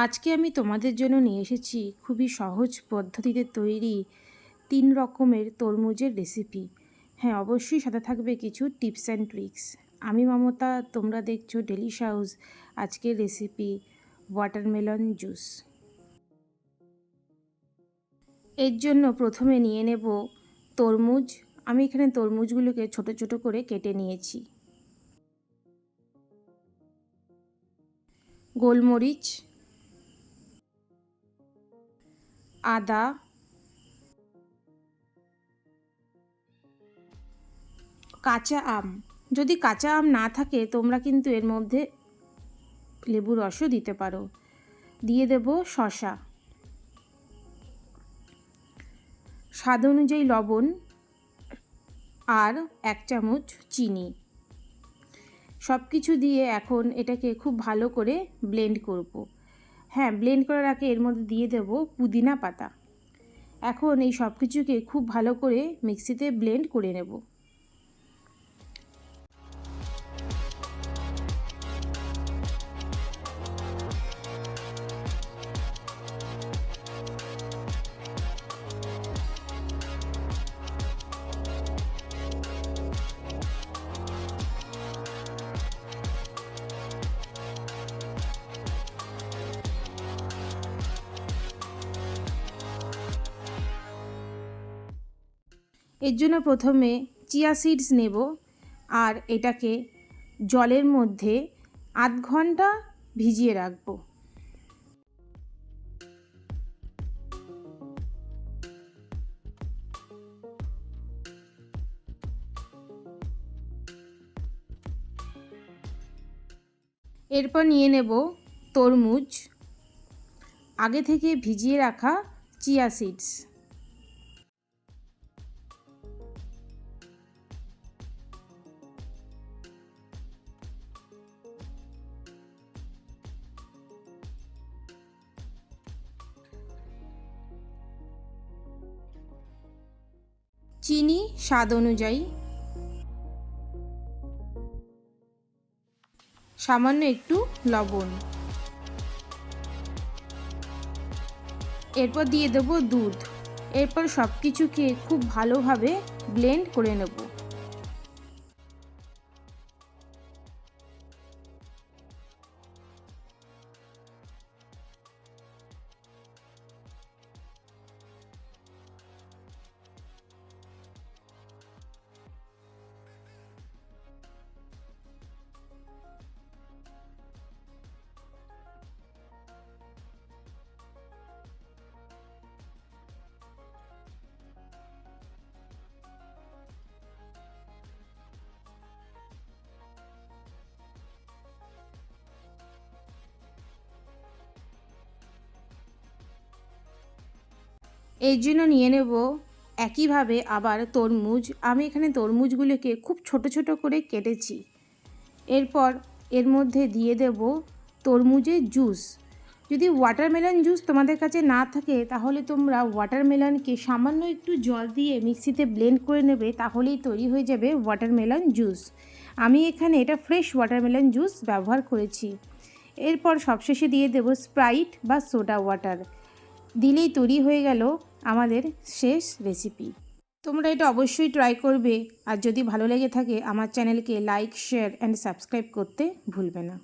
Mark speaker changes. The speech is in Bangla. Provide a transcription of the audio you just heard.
Speaker 1: আজকে আমি তোমাদের জন্য নিয়ে এসেছি খুবই সহজ পদ্ধতিতে তৈরি 3 রকমের তরমুজের রেসিপি। হ্যাঁ, অবশ্যই সাথে থাকবে কিছু টিপস অ্যান্ড ট্রিক্স। আমি মমতা, তোমরা দেখছো ডেলিশ হাউস। আজকের রেসিপি ওয়াটারমেলন জুস। এর জন্য প্রথমে নিয়ে নেব তরমুজ। আমি এখানে তরমুজগুলোকে ছোট ছোট করে কেটে নিয়েছি। গোলমরিচ, আদা, কাঁচা আম। যদি কাঁচা আম না থাকে তোমরা কিন্তু এর মধ্যে লেবু রসও দিতে পারো। দিয়ে দেব শসা, স্বাদ অনুযায়ী লবণ আর 1 চামচ চিনি। সব কিছু দিয়ে এখন এটাকে খুব ভালো করে ব্লেন্ড করব। হ্যাঁ, ব্লেন্ড করার আগে এর মধ্যে দিয়ে দেব পুদিনা পাতা। এখন এই সব কিছুকে খুব ভালো করে মিক্সিতে ব্লেন্ড করে নেব। এর জন্য প্রথমে চিয়া সিডস নেব আর এটাকে জলের মধ্যে আধ ঘন্টা ভিজিয়ে রাখব। এরপর নিয়ে নেব তরমুজ, আগে থেকে ভিজিয়ে রাখা চিয়া সিডস, চিনি স্বাদ অনুযায়ী, সামান্য একটু লবণ। এরপর দিয়ে দেবো দুধ। এরপর সব কিছুকে খুব ভালোভাবে ব্লেন্ড করে নেব। এর জন্য নিয়ে নেব একইভাবে আবার তরমুজ। আমি এখানে তরমুজগুলোকে খুব ছোট ছোট করে কেটেছি। এরপর এর মধ্যে দিয়ে দেব তরমুজের জুস। যদি ওয়াটারমেলন জুস তোমাদের কাছে না থাকে তাহলে তোমরা ওয়াটারমেলনকে সামান্য একটু জল দিয়ে মিক্সিতে ব্লেন্ড করে নেবে, তাহলেই তৈরি হয়ে যাবে ওয়াটারমেলন জুস। আমি এখানে এটা ফ্রেশ ওয়াটারমেলন জুস ব্যবহার করেছি। এরপর সবশেষে দিয়ে দেব স্প্রাইট বা সোডা ওয়াটার। দিলেই তৈরি হয়ে গেল আমাদের শেষ রেসিপি। তোমরা এটা অবশ্যই ট্রাই করবে, আর যদি ভালো লেগে থাকে আমার চ্যানেলকে লাইক, শেয়ার অ্যান্ড সাবস্ক্রাইব করতে ভুলবে না।